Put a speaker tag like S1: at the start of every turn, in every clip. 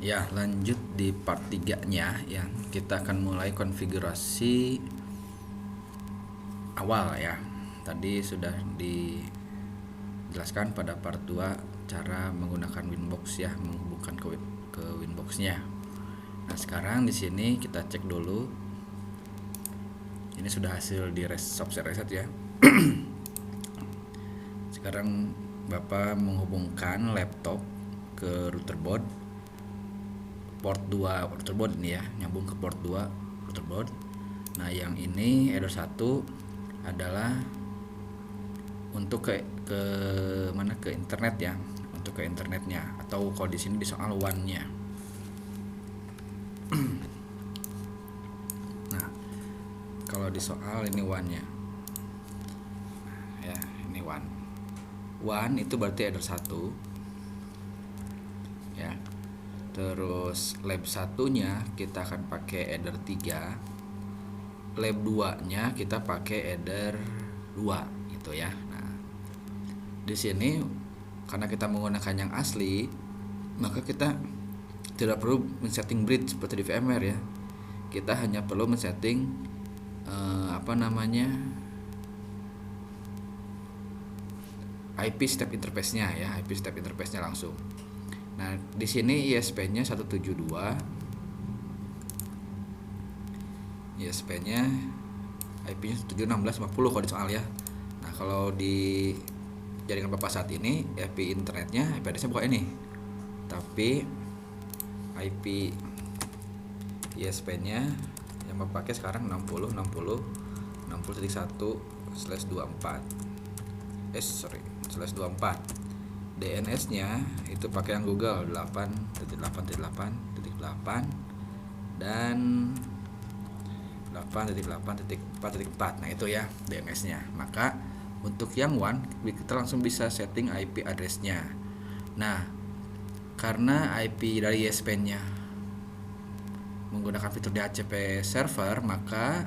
S1: Ya, lanjut di part 3-nya ya. Kita akan mulai konfigurasi awal ya. Tadi sudah dijelaskan pada part 2 cara menggunakan Winbox ya, menghubungkan ke Winbox-nya. Nah, sekarang di sini kita cek dulu. Ini sudah hasil di software reset ya. Sekarang Bapak menghubungkan laptop ke router board port 2 router board ini ya, nyambung ke port 2 router board. Nah, yang ini header 1 adalah untuk ke mana, ke internet ya, untuk ke internetnya, atau kalau di sini di soal WAN-nya. Nah, kalau di soal ini WAN-nya. Ya, ini WAN. WAN itu berarti header 1 ya. Terus lab 1-nya kita akan pakai header 3. Lab 2-nya kita pakai header 2 gitu ya. Nah, di sini karena kita menggunakan yang asli, maka kita tidak perlu men-setting bridge seperti di VMware ya. Kita hanya perlu men-setting IP step interface-nya ya, IP step interface-nya langsung. Nah, di sini ISP-nya 172. ISP-nya IP-nya 176.16.50 kalau di soal ya. Nah, kalau di jaringan Bapak saat ini IP internetnya, IP address-nya bukan ini. Tapi IP ISP-nya yang Bapak pakai sekarang 60.60.60.24. DNS-nya itu pakai yang Google 8.8.8.8 dan 8.8.4.4. Nah, itu ya DNS-nya. Maka untuk yang WAN kita langsung bisa setting IP address-nya. Nah, karena IP dari ISP-nya menggunakan fitur DHCP server, maka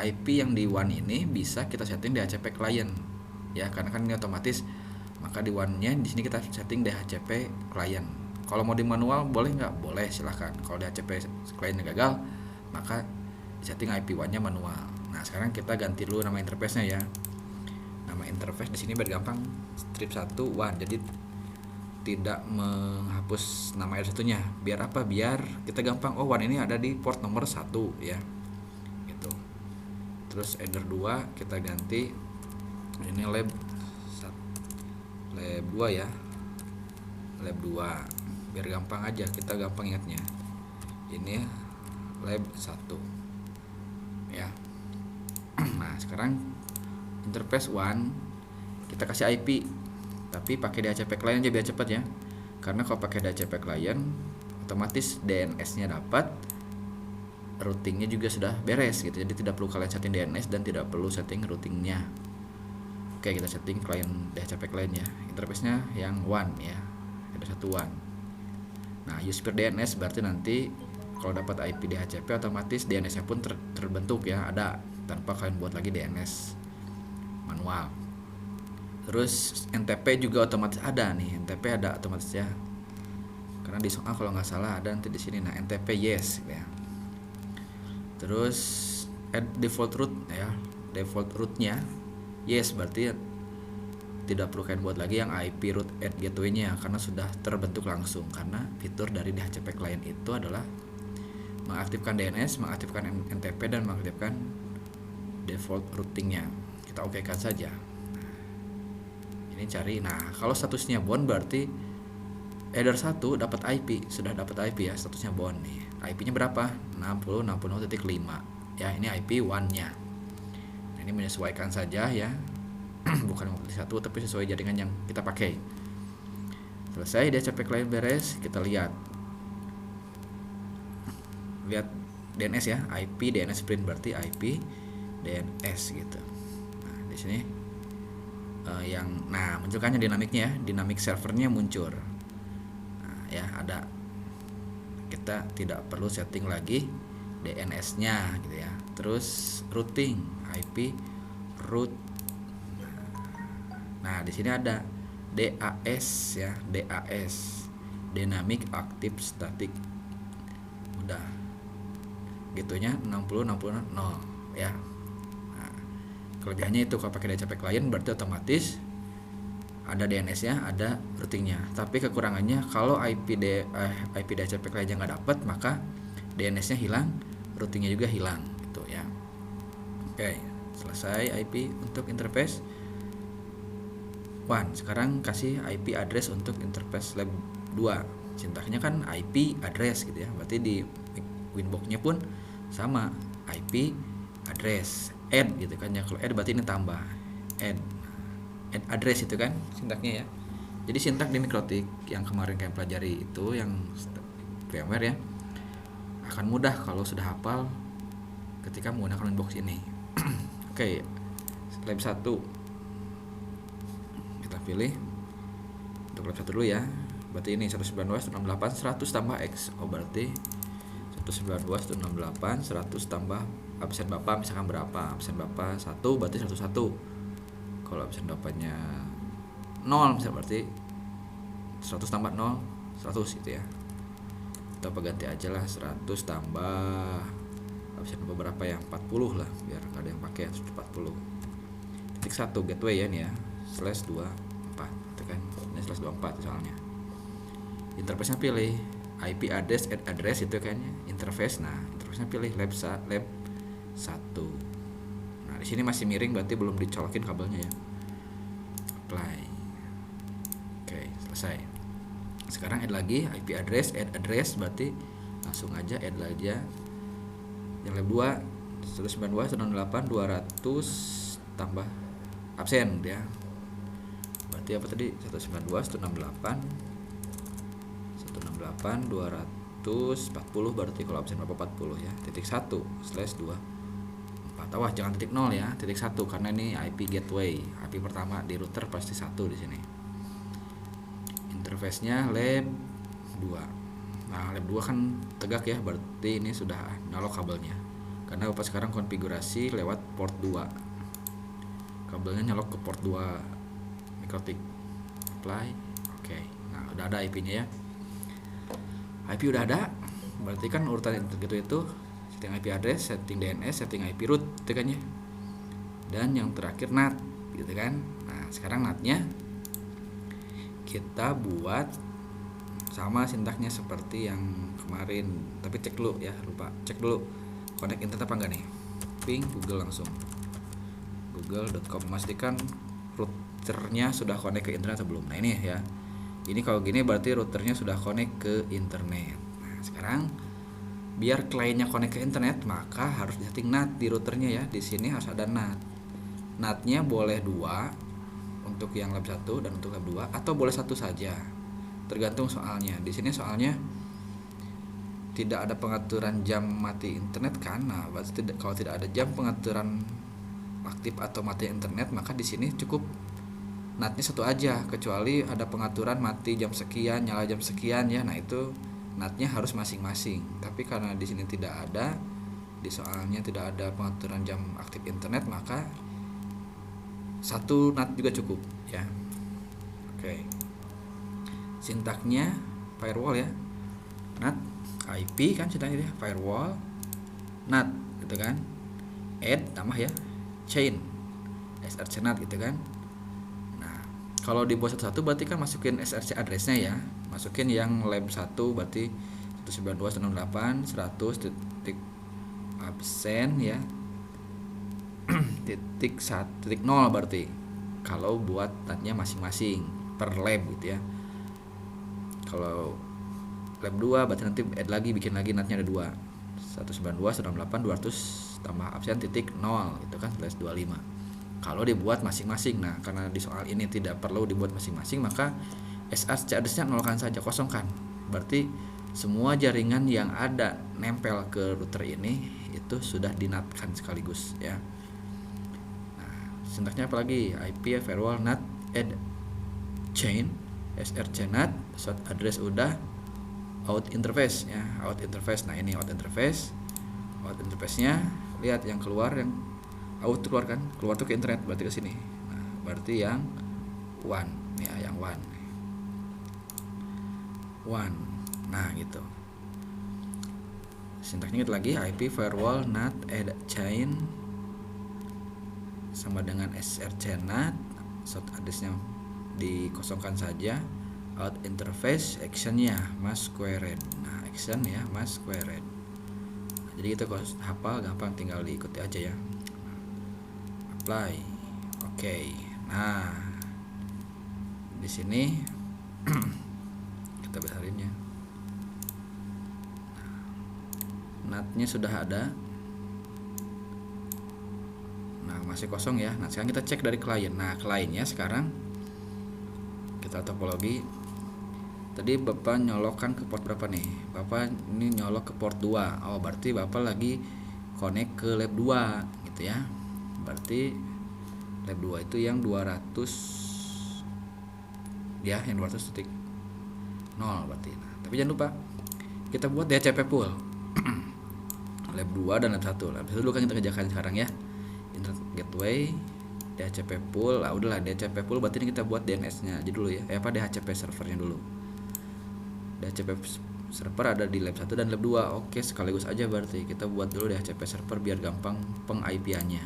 S1: IP yang di WAN ini bisa kita setting DHCP client ya, karena kan ini otomatis. Maka di WAN-nya di sini kita setting DHCP client. Kalau mau di manual boleh nggak? Boleh, silahkan. Kalau DHCP client gagal, maka setting IP WAN-nya manual. Nah, sekarang kita ganti dulu nama interface-nya ya. Nama interface di sini biar gampang, strip 1 WAN. Jadi tidak menghapus nama R1-nya. Biar apa? Biar kita gampang, oh WAN ini ada di port nomor 1 ya. Gitu. Terus header 2 kita ganti ini lab 2 ya. Lab 2. Biar gampang aja, kita gampang ingatnya. Ini lab 1. Ya. Nah, sekarang interface 1 kita kasih IP, tapi pakai DHCP client aja biar cepat ya. Karena kalau pakai DHCP client otomatis DNS-nya dapat, routingnya juga sudah beres gitu. Jadi tidak perlu kalian setting DNS dan tidak perlu setting routingnya. Oke, kita setting client DHCP client ya. Interface-nya yang WAN ya. Ada satu WAN. Nah, use per DNS berarti nanti kalau dapat IP DHCP otomatis DNS-nya pun terbentuk ya, ada, tanpa kalian buat lagi DNS manual. Terus NTP juga otomatis ada nih. NTP ada otomatis ya. Karena di soal kalau nggak salah ada nanti di sini. Nah, NTP yes ya. Terus add default root ya. Default root-nya yes, berarti tidak perlu kalian buat lagi yang IP root at gateway-nya karena sudah terbentuk langsung. Karena fitur dari DHCP client itu adalah mengaktifkan DNS, mengaktifkan NTP, dan mengaktifkan default routing-nya. Kita okekan saja. Ini cari. Nah, kalau statusnya bound berarti header 1 dapat IP, sudah dapat IP ya, statusnya bound nih. IP-nya berapa? 60.60.5. Ya, ini IP WAN-nya. Nah, ini menyesuaikan saja ya. Bukan 51 tapi sesuai jaringan yang kita pakai. Selesai DHCP client beres, kita lihat DNS ya, IP DNS print berarti IP DNS gitu. Nah, di sini munculkannya dinamiknya ya, dinamik servernya muncul. Nah, ya ada. Kita tidak perlu setting lagi DNS-nya gitu ya. Terus routing IP root. Nah, di sini ada DAS ya, DAS. dynamic active static. Udah gitunya 60 60 0 ya. Nah, kelebihannya itu kalau pakai DHCP client berarti otomatis ada DNS-nya, ada routingnya. Tapi kekurangannya kalau IP DHCP client-nya nggak dapat, maka DNS-nya hilang, routingnya juga hilang gitu ya. Oke, selesai IP untuk interface 1. Sekarang kasih IP address untuk interface lab 2. Sintaksnya kan IP address gitu ya. Berarti di Winbox-nya pun sama, IP address, add gitu kan ya. Kalau add berarti ini tambah, add address itu kan sintaknya ya. Jadi sintak di Mikrotik yang kemarin kalian pelajari itu yang VMware ya, akan mudah kalau sudah hafal ketika menggunakan Winbox ini. Oke, lab 1 kita pilih untuk lab 1 dulu ya. Berarti ini 192.168 100 tambah X. Oh berarti 192.168 100 tambah absen Bapak misalkan berapa? Absen Bapak 1 berarti 101. Kalau absen Bapaknya 0 misalnya berarti 100 tambah 0 100 gitu ya. Kita ganti aja lah 100 tambah absen Bapak berapa ya? 40 lah biar nggak ada yang pakai 140. Titik 1 gateway ya nih ya. /24 itu kan. Ini /24 soalnya. Interface-nya pilih IP address, add address itu kan ya. Interface. Nah, interface-nya pilih lab 1. Nah, di sini masih miring berarti belum dicolokin kabelnya ya. Apply. Oke, selesai. Sekarang add lagi IP address, add address berarti langsung aja add aja yang lab 2 192.168 200 tambah absen ya. Berarti apa tadi? 192.168 240 berarti kalau absen berapa 40 ya. Titik 1/2 Wah, jangan titik 0 ya, titik 1 karena ini IP gateway. IP pertama di router pasti 1 di sini. Interface-nya lab 2. Nah, lab 2 kan tegak ya, berarti ini sudah analog kabelnya. Karena Bapak sekarang konfigurasi lewat port 2. Kabelnya nyolok ke port 2 Mikrotik. Apply. Oke. Nah, udah ada IP-nya ya. IP udah ada. Berarti kan urutan gitu itu setting IP address, setting DNS, setting IP root gitu kan ya. Dan yang terakhir NAT gitu kan. Nah, sekarang NAT-nya kita buat sama sintaknya seperti yang kemarin, tapi cek dulu ya, lupa. Cek dulu connect internet apa enggak nih. Ping Google langsung. google.com memastikan routernya sudah connect ke internet atau belum. Nah, ini ya. Ini kalau gini berarti routernya sudah connect ke internet. Nah, sekarang biar kliennya connect ke internet, maka harus disetting NAT di routernya ya. Di sini harus ada NAT. NAT-nya boleh 2 untuk yang lab 1 dan untuk lab 2 atau boleh 1 saja. Tergantung soalnya. Di sini soalnya tidak ada pengaturan jam mati internet karena kalau tidak ada jam pengaturan aktif atau mati internet, maka di sini cukup NAT-nya 1 aja, kecuali ada pengaturan mati jam sekian, nyala jam sekian ya. Nah, itu NAT-nya harus masing-masing. Tapi karena di sini tidak ada, di soalnya tidak ada pengaturan jam aktif internet, maka 1 NAT juga cukup ya. Oke. Sintaknya firewall ya. NAT IP kan sintaknya ya, firewall NAT gitu kan. Add tambah ya chain SRC NAT gitu kan. Nah, kalau dibuat satu-satu berarti kan masukin SRC address-nya ya. Masukin yang lab 1 berarti 192.168 100 titik absen ya. titik 0 berarti kalau buat NAT-nya masing-masing per lab gitu ya. Kalau lab 2 berarti nanti add lagi, bikin lagi NAT-nya ada 2 192.168 200 tambah absen titik 0 itu kan /25 kalau dibuat masing-masing. Nah, karena di soal ini tidak perlu dibuat masing-masing, maka SRC address-nya nolkan saja, kosongkan. Berarti semua jaringan yang ada nempel ke router ini itu sudah dinatkan sekaligus ya. Nah, sintaksnya apa lagi? IP firewall NAT add chain SRC NAT source address udah, out interface ya, out interface. Nah, ini out interface. Out interface-nya lihat yang keluar, yang out keluar kan, keluar tuh ke internet berarti ke sini. Nah, berarti yang one ya, yang one. 1. Nah gitu. Sintaksnya kita lagi IP firewall NAT add chain sama dengan src NAT, short addressnya dikosongkan saja, out interface actionnya masquerade. Nah action ya masquerade. Nah, jadi kita hafal gampang, tinggal diikuti aja ya. Apply. Oke. Nah di sini kita besarin ya. NAT-nya sudah ada. Nah masih kosong ya. Nah sekarang kita cek dari klien. Nah kliennya sekarang kita topologi. Tadi Bapak nyolokkan ke port berapa nih? Bapak ini nyolok ke port 2. Oh berarti Bapak lagi connect ke lab 2 gitu ya. Berarti lab 2 itu yang 200 ya, yang 200.0 berarti. Nah, tapi jangan lupa kita buat DHCP pool. Lab 2 dan lab 1. Lab 1 dulu kan kita kerjakan sekarang ya. Internet gateway, DHCP pool. Ah udahlah DHCP pool berarti ini kita buat DNS-nya aja dulu ya. DHCP servernya dulu. DHCP server ada di lab 1 dan lab 2. Oke, sekaligus aja berarti kita buat dulu DHCP server biar gampang peng-IP-nya.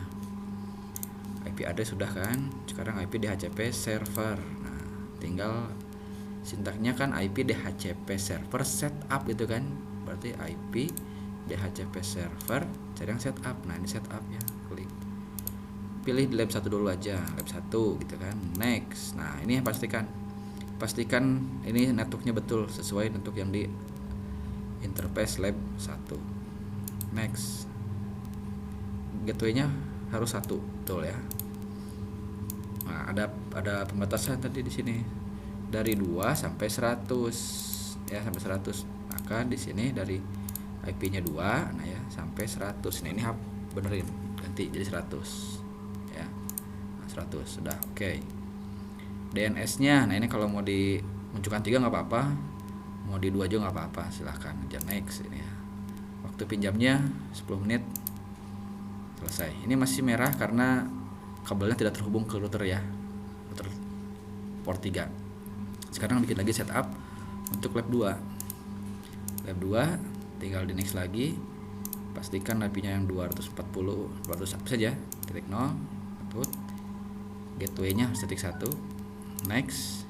S1: IP address sudah kan? Sekarang IP DHCP server. Nah, tinggal sintaknya kan IP DHCP server setup itu kan. Berarti IP DHCP server, cari yang setup. Nah ini setup ya, klik pilih di lab 1 dulu aja, lab 1 gitu kan, next. Nah ini pastikan ini networknya betul sesuai network yang di interface lab 1. Next, gateway-nya harus 1 betul ya. Nah ada pembatasan tadi di sini dari 2 sampai 100 ya, sampai 100. Maka di sini dari IP-nya 2, nah ya sampai 100. Nah ini benerin, ganti jadi 100 ya. Nah 100 sudah oke. DNS-nya, nah ini kalau mau dimunculkan 3 nggak apa-apa, mau di 2 juga nggak apa-apa, silahkan aja next ini ya. Waktu pinjamnya 10 menit selesai. Ini masih merah karena kabelnya tidak terhubung ke router ya, router port 3. Sekarang bikin lagi setup untuk lab 2. Lab 2 tinggal di next lagi, pastikan IP-nya yang 240 saja, titik 0, gateway-nya titik 1, next.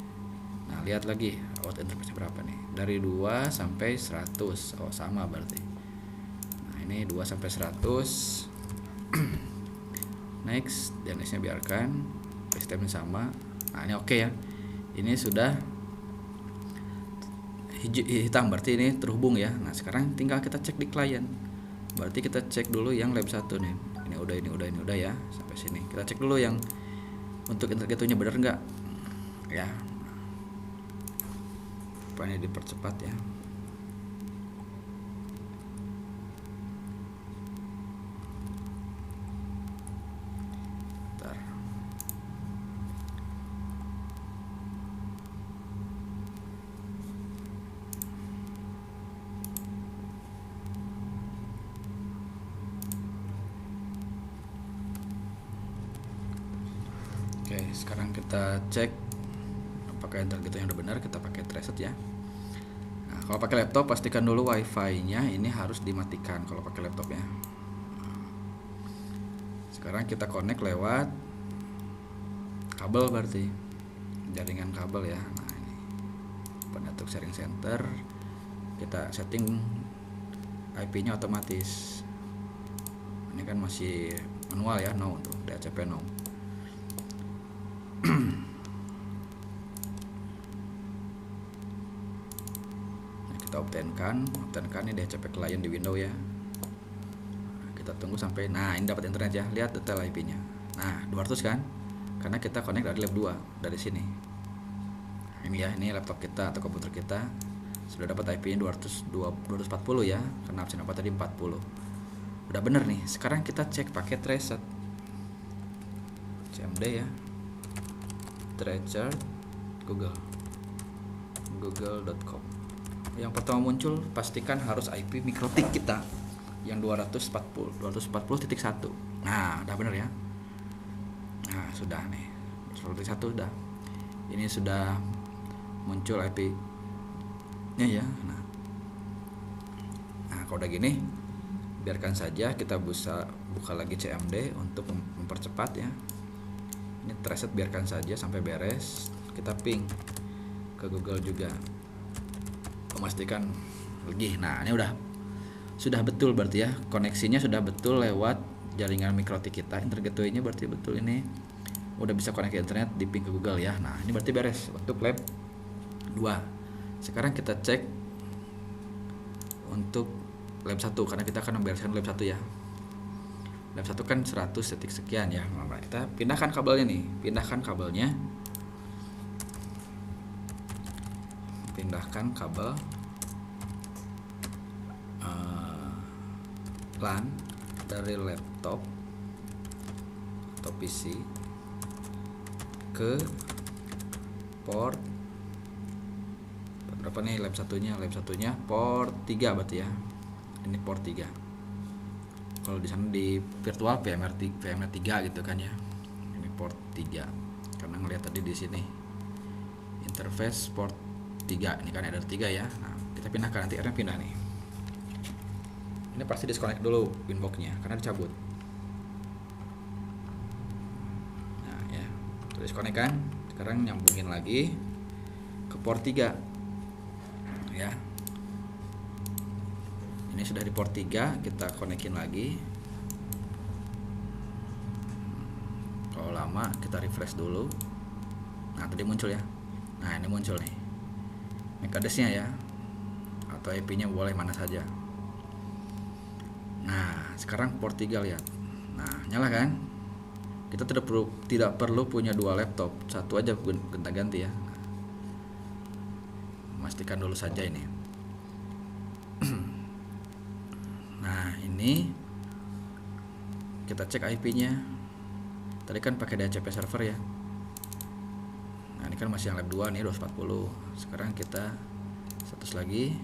S1: Nah lihat lagi out interface berapa nih, dari 2 sampai 100. Oh sama berarti. Nah ini 2 sampai 100. Next, DNS-nya biarkan, sistemnya sama. Nah ini oke ya, ini sudah hitam berarti ini terhubung ya. Nah sekarang tinggal kita cek di klien. Berarti kita cek dulu yang lab 1 nih. Ini udah ya sampai sini. Kita cek dulu yang untuk internet gateway-nya benar nggak ya. Ini dipercepat ya. Bentar. Oke, sekarang kita cek apakah internet gateway yang udah benar. Kita pakai Traceroute ya. Nah, kalau pakai laptop pastikan dulu wifi-nya ini harus dimatikan kalau pakai laptop ya. Sekarang kita connect lewat kabel berarti jaringan kabel ya. Nah ini network sharing center, kita setting IP-nya otomatis. Ini kan masih manual ya, no tuh DHCP no. Nah, kita obtainkan ini DHCP client di Windows ya. Nah, kita tunggu sampai, nah ini dapat internet ya, lihat detail IP-nya. Nah 200 kan, karena kita connect dari lab 2 dari sini. Nah, ini ya, ini laptop kita atau komputer kita sudah dapat IP-nya 240 ya, karena absen apa tadi 40. Udah bener nih. Sekarang kita cek pakai Traceroute. CMD ya. Traceroute google.com. Yang pertama muncul pastikan harus IP mikrotik kita yang 240.1. Nah, udah bener ya. Nah, sudah nih. 240.1 udah. Ini sudah muncul IP ya. Nah kalau udah gini biarkan saja, kita bisa buka lagi CMD untuk mempercepat ya. Ini reset biarkan saja sampai beres. Kita ping ke Google juga, memastikan lagi. Nah ini sudah betul berarti ya, koneksinya sudah betul lewat jaringan MikroTik kita. Internet gateway-nya berarti betul, ini udah bisa connect ke internet, di ping ke Google ya. Nah ini berarti beres untuk lab 2. Sekarang kita cek untuk lab 1, karena kita akan membereskan lab 1 ya. Lab 1 kan 100 detik sekian ya. Nah, kita pindahkan kabelnya nih, pindahkan kabel LAN dari laptop atau PC ke port berapa nih lab satunya port 3 berarti ya. Ini port 3. Kalau di sana di virtual VMware 3 gitu kan ya. Ini port 3. Karena ngelihat tadi di sini interface port 3, ini kan ada 3 ya. Nah, kita pindahkan, nanti airnya pindah nih. Ini pasti disconnect dulu winboxnya karena dicabut. Nah ya, disconnect kan. Sekarang nyambungin lagi ke port 3 ya. Ini sudah di port 3, kita konekin lagi. Kalau lama kita refresh dulu. Nah tadi muncul ya. Nah ini muncul nih MAC address-nya ya, atau IP-nya boleh mana saja. Nah sekarang port 3 lihat. Nah nyala kan. Kita tidak perlu punya 2 laptop, satu aja gonta-ganti ya. Pastikan dulu saja ini. Nah ini kita cek IP-nya. Tadi kan pakai DHCP server ya. Nah ini kan masih yang lab 2 nih 240. Sekarang kita status lagi.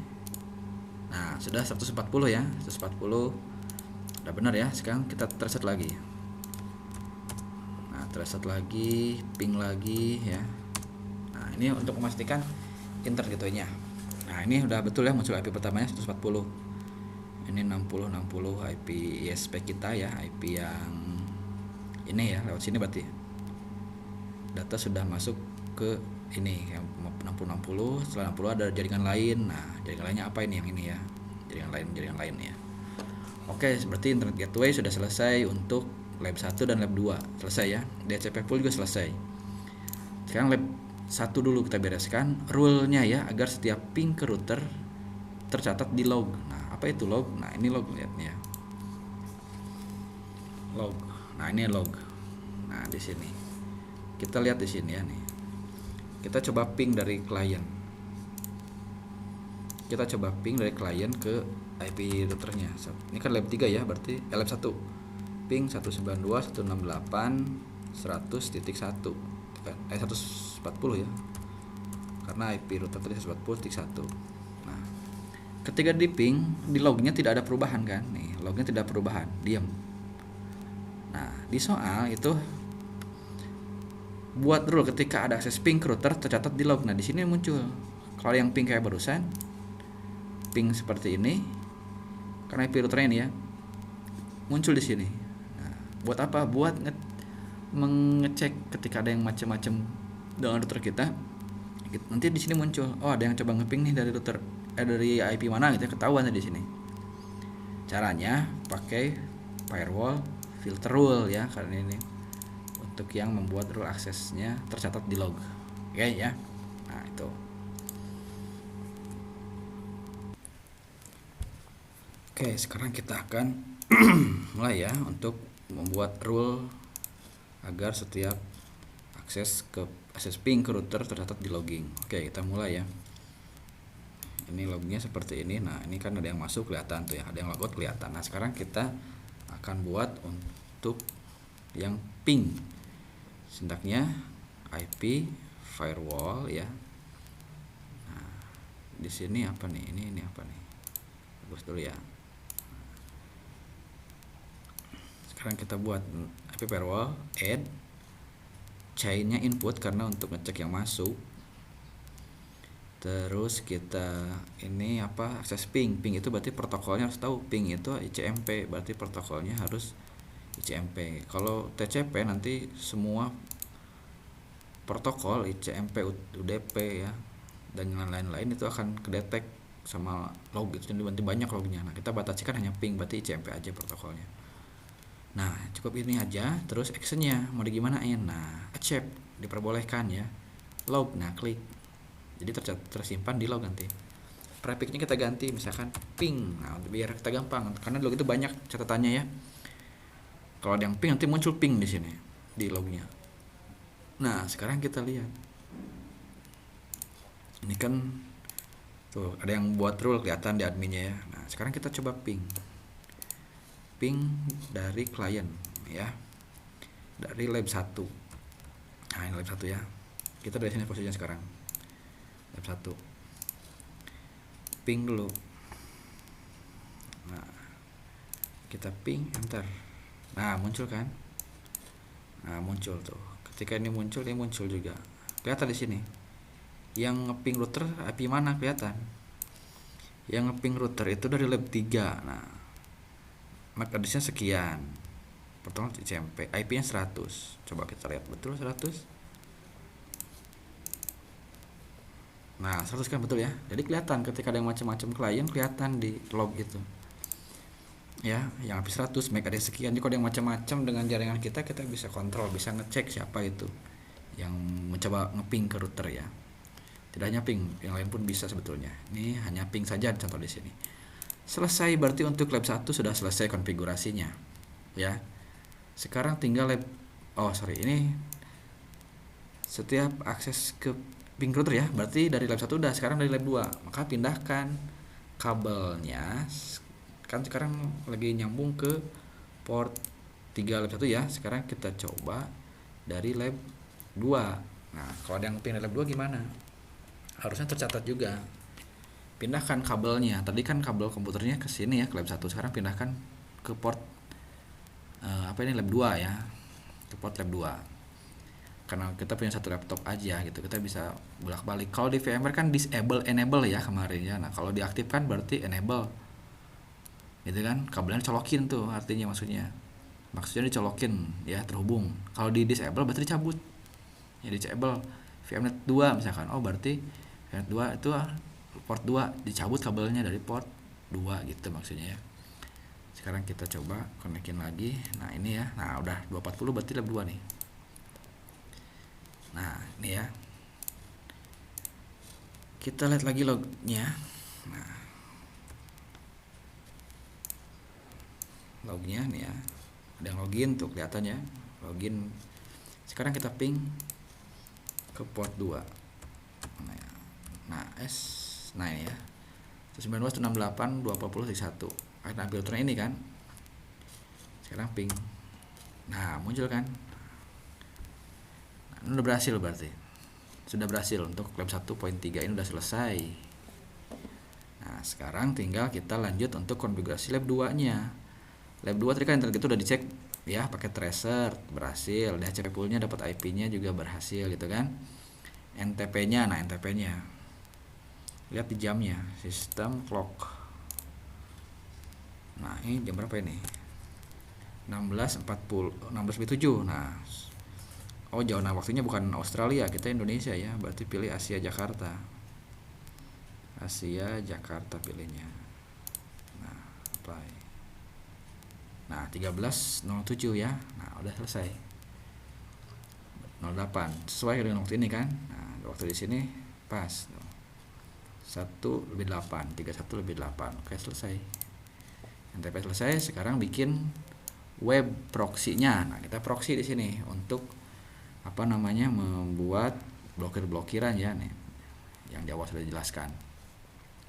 S1: Nah sudah 140 ya, 140 udah benar ya. Sekarang kita reset lagi. Nah reset lagi, ping lagi ya. Nah ini untuk memastikan internet gateway-nya. Nah ini udah betul ya, muncul IP pertamanya 140. Ini 60 IP ISP kita ya, IP yang ini ya, lewat sini berarti data sudah masuk ke ini yang 60. Setelah 60 ada jaringan lain. Nah jaringan lainnya apa ini, yang ini ya, jaringan lain ya. Oke, berarti internet gateway sudah selesai untuk lab 1 dan lab 2 selesai ya. DHCP pool juga selesai. Sekarang lab 1 dulu kita bereskan rule-nya ya, agar setiap ping ke router tercatat di log. Nah apa itu log? Nah ini log, lihatnya log. Nah ini log. Nah di sini kita lihat di sini ya nih. Kita coba ping dari klien. Kita coba ping dari klien ke IP routernya. Ini kan lab 3 ya, berarti lab 1. Ping 192.168.100.1. 140 ya. Karena IP router tadi 140.1. Nah, ketika di ping, di lognya tidak ada perubahan kan? Nih, lognya tidak perubahan, diam. Nah, di soal itu buat rule ketika ada akses ping ke router tercatat di log. Nah, di sini muncul. Kalau yang ping kayak barusan, ping seperti ini, karena IP routernya ini ya, muncul di sini. Nah, buat apa? Buat mengecek ketika ada yang macam-macam dengan router kita. Nanti di sini muncul, oh ada yang coba ngeping nih dari router dari IP mana gitu, ketahuan di sini. Caranya pakai firewall filter rule ya, karena ini untuk yang membuat rule aksesnya tercatat di log. Oke ya. Nah, itu. Oke, sekarang kita akan mulai ya untuk membuat rule agar setiap akses ping ke router tercatat di logging. Oke, kita mulai ya. Ini lognya seperti ini. Nah, ini kan ada yang masuk kelihatan tuh ya, ada yang logout kelihatan. Nah, sekarang kita akan buat untuk yang ping. Sintaknya IP firewall ya. Nah, di sini apa nih? Ini apa nih? Bagus dulu ya. Sekarang kita buat IP firewall, add chainnya input karena untuk ngecek yang masuk. Terus kita ini apa, akses ping. Ping itu berarti protokolnya harus tahu. Ping itu ICMP, berarti protokolnya harus ICMP. Kalau TCP nanti semua protokol ICMP, UDP ya, dan yang lain-lain itu akan kedetek sama log itu, jadi nanti banyak lognya. Nah, kita batasi kan hanya ping, berarti ICMP aja protokolnya. Nah, cukup ini aja. Terus actionnya mau digimanain? Nah, accept diperbolehkan ya. Log, nah klik. Jadi tersimpan di log nanti. Prefixnya kita ganti misalkan ping. Nah, biar kita gampang karena log itu banyak catatannya ya. Kalau ada yang ping nanti muncul ping di sini di lognya. Nah, sekarang kita lihat. Ini kan tuh ada yang buat rule kelihatan di adminnya ya. Nah, sekarang kita coba ping. Ping dari klien ya. Dari lab 1. Nah, ini lab 1 ya. Kita dari sini posisinya sekarang. Lab 1. Ping dulu. Nah, kita ping enter. Nah, muncul kan? Nah, muncul tuh. Ketika ini muncul, dia muncul juga. Kelihatan di sini. Yang ngeping router IP mana kelihatan? Yang ngeping router itu dari lab 3. Nah, MAC address-nya sekian. Pertama ICMP, IP-nya 100. Coba kita lihat betul 100. Nah, 100 kan betul ya. Jadi kelihatan ketika ada yang macam-macam klien kelihatan di log itu. Ya, yang IP 100, MAC address sekian. Jadi kalau ada yang macam-macam dengan jaringan kita bisa kontrol, bisa ngecek siapa itu yang mencoba ngeping ke router ya. Tidak hanya ping, yang lain pun bisa sebetulnya. Ini hanya ping saja contoh di sini. Selesai, berarti untuk lab 1 sudah selesai konfigurasinya. Ya. Sekarang tinggal ini setiap akses ke ping router ya, berarti dari lab 1 udah, sekarang dari lab 2. Maka pindahkan kabelnya. Kan sekarang lagi nyambung ke port 3 lab 1 ya. Sekarang kita coba dari lab 2. Nah, kalau ada yang ping dari lab 2 gimana? Harusnya tercatat juga. Pindahkan kabelnya. Tadi kan kabel komputernya ke sini ya, ke lab 1. Sekarang pindahkan ke port lab 2 ya. Ke port lab 2. Karena kita punya satu laptop aja gitu. Kita bisa bolak-balik. Kalau di VMware kan disable enable ya kemarin ya. Nah, kalau diaktifkan berarti enable. Gitu kan? Kabelnya dicolokin tuh artinya maksudnya dicolokin ya, terhubung. Kalau di disable berarti dicabut. Ya disable VMnet 2 misalkan. Oh, berarti VMnet 2 itu port 2 dicabut kabelnya dari port 2 gitu maksudnya ya. Sekarang kita coba konekin lagi. Nah, ini ya. Nah, udah 240 berarti lab 2 nih. Nah, ini ya. Kita lihat lagi lognya. Nah, lognya nih ya. Ada yang login tuh kelihatannya. Login. Sekarang kita ping ke port 2. Nah, nah ini ya. 19.168.240.1. Ada filternya ini kan. Sekarang ping. Nah, muncul kan. Nah, ini udah berhasil berarti. Sudah berhasil untuk lab 1.3 ini udah selesai. Nah, sekarang tinggal kita lanjut untuk konfigurasi lab 2-nya. Lab 2 tadi kan internet itu udah dicek ya, pakai tracer berhasil. DHCP poolnya dapat IP-nya juga berhasil gitu kan. NTP-nya, nah NTP-nya. Lihat di jamnya, sistem clock. Nah, ini jam berapa ini? 16.47. Nah, zona waktunya bukan Australia, kita Indonesia ya. Berarti pilih Asia Jakarta. Asia Jakarta pilihnya. Nah, apply. Nah, 13.07 ya. Nah, udah selesai. 08 sesuai dengan waktu ini kan. Nah, waktu di sini pas. 1/8, 31/8. Oke, selesai. NTP selesai. Sekarang bikin web proxy-nya. Nah, kita proxy di sini untuk membuat blokir-blokiran ya nih. Yang di awal sudah dijelaskan.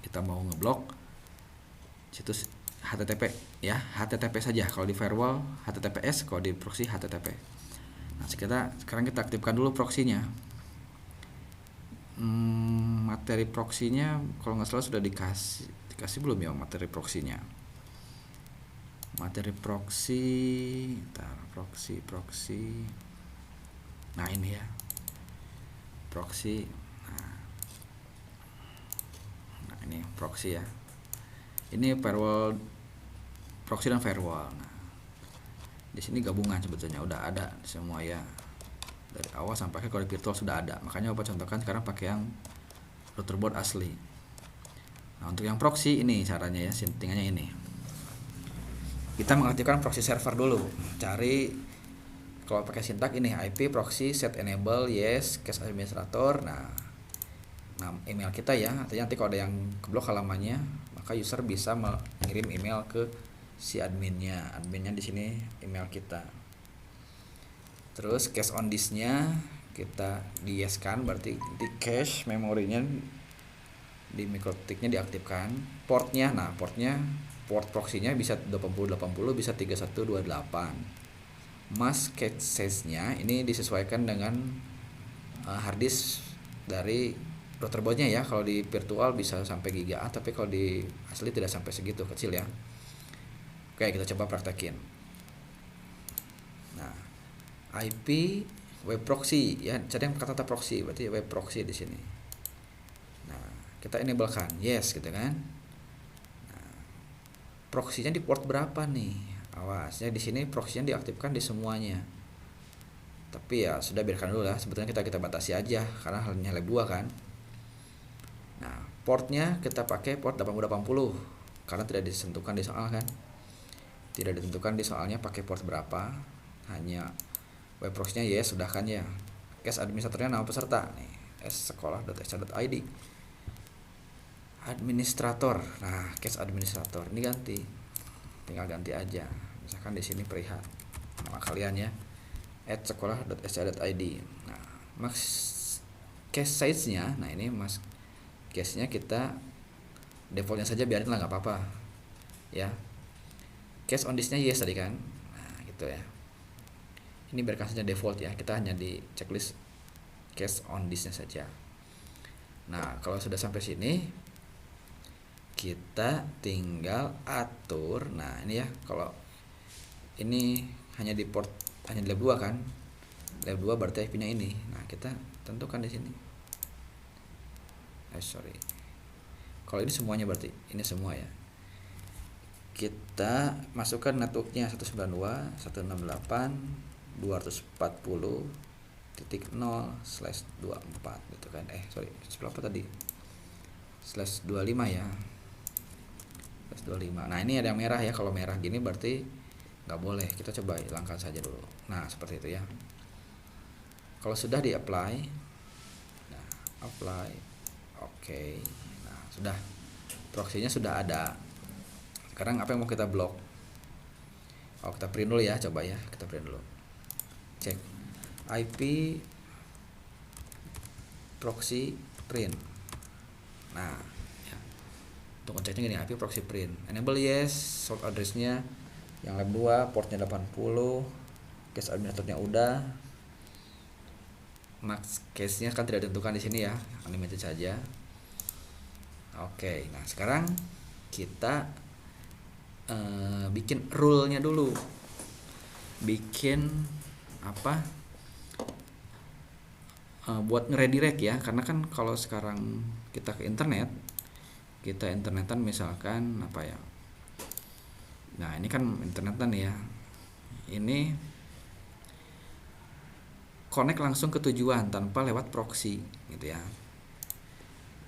S1: Kita mau ngeblok situs HTTP ya, HTTP saja. Kalau di firewall HTTPS, kalau di proxy HTTP. Nah, sekarang kita aktifkan dulu proxy-nya. Materi proxy-nya kalau nggak salah sudah dikasih belum ya materi proxy-nya. Materi proxy, proxy. Nah, ini ya. Proxy. Nah, proxy ya. Ini firewall, proxy dan firewall. Nah, di sini gabungan sebetulnya udah ada semua ya, dari awal sampai akhir. Kalau di virtual sudah ada, makanya Bapak contohkan sekarang pakai yang router board asli. Nah, untuk yang proxy ini caranya ya, settingannya ini. Kita mengaktifkan proxy server dulu. Cari, kalau pakai sintak ini IP proxy set enable yes cache administrator. Nah, email kita ya, artinya nanti kalau ada yang keblok halamannya, maka user bisa mengirim email ke si adminnya di sini email kita. Terus cache on disk-nya kita di yes kan, berarti di cache memorinya di MikroTik-nya diaktifkan. Portnya, nah port proxy-nya bisa 8080, bisa 3128. Mask cache size-nya ini disesuaikan dengan hard disk dari router board-nya ya. Kalau di virtual bisa sampai giga, tapi kalau di asli tidak sampai segitu, kecil ya. Oke, kita coba praktekin. Nah, IP web proxy ya, cari yang kata proxy, berarti web proxy di sini. Nah, kita enablekan yes gitu kan. Nah, proxy-nya di port berapa nih? Awasnya di sini proxy-nya diaktifkan di semuanya. Tapi ya sudah, biarkan dulu lah. Sebetulnya kita batasi aja karena hanya lab 2 kan. Nah, portnya kita pakai port 8080 karena tidak ditentukan di soal kan. Tidak ditentukan di soalnya pakai port berapa. Hanya web proxy-nya yes, sudah kan ya. Cache administratornya nama peserta nih, sekolah.sc.id. Administrator. Nah, cache administrator ini ganti. Tinggal ganti aja. Misalkan di sini Prihat nama kalian ya, @sekolah.sc.id. Nah, max cache size-nya, nah ini mas cache-nya kita defaultnya saja, biarin lah, nggak apa-apa ya. Cache on disk-nya yes tadi kan. Nah, gitu ya. Ini biarkan saja default ya. Kita hanya di checklist cache on disk-nya saja. Nah, kalau sudah sampai sini kita tinggal atur. Nah, ini ya, kalau ini hanya di port, hanya di lab 2 kan. Lab 2 berarti IP-nya ini. Nah, kita tentukan di sini. Kalau ini semuanya berarti ini semua ya. Kita masukkan networknya 192.168.240.0/24 gitu kan. Berapa tadi? /25 ya. /25. Nah, ini ada yang merah ya. Kalau merah gini berarti nggak boleh. Kita coba hilangkan saja dulu. Nah, seperti itu ya. Kalau sudah di apply, nah, apply, oke. Nah, sudah, proxy-nya sudah ada. Sekarang apa yang mau kita blok? Kita print dulu ya, coba ya, kita print dulu. Cek IP proxy print. Nah, ya. Untuk ngeceknya gini, IP proxy print. Enable yes, source address-nya yang lab 2, portnya 80, cache administratornya udah. Max cache-nya kan tidak ditentukan di sini ya, unlimited saja. Oke, nah sekarang kita bikin rule-nya dulu. Bikin apa? Buat ngeredirect ya, karena kan kalau sekarang kita ke internet, kita internetan misalkan apa ya. Nah, ini kan internetan ya. Ini connect langsung ke tujuan tanpa lewat proxy gitu ya.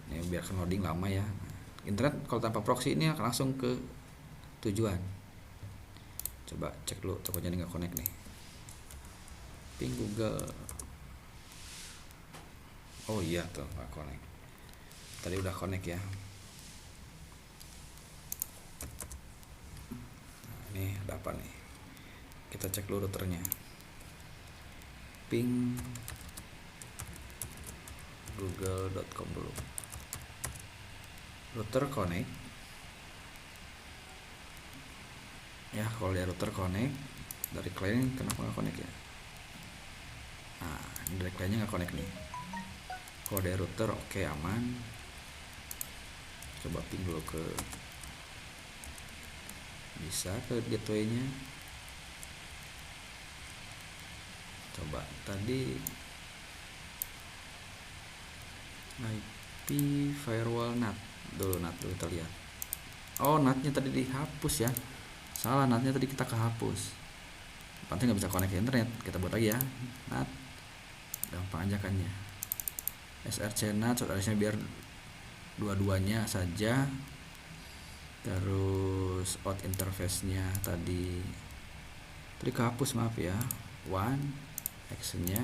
S1: Ini biar loading lama ya. Internet kalau tanpa proxy ini akan langsung ke tujuan. Coba cek dulu, takutnya nggak connect nih. Ping Google. Oh iya tuh nggak connect. Tadi udah connect ya. Nah, ini ada apa nih? Kita cek dulu routernya. Ping google.com dulu. Router connect. Ya, kalau dari router connect, dari klien kenapa nggak connect ya? Nah, ini dari kliennya nggak connect nih. Kalau dari router oke, aman. Coba ping dulu ke, bisa ke gateway-nya. Coba tadi IP firewall NAT. dulu NAT dulu kita lihat. Oh, NAT-nya tadi dihapus ya, salah, NAT-nya tadi kita kehapus. Nanti nggak bisa connect ke internet, kita buat lagi ya NAT, gampang aja kan ya. src NAT soalnya biar dua-duanya saja. Terus out interface-nya tadi kehapus, maaf ya. One actionnya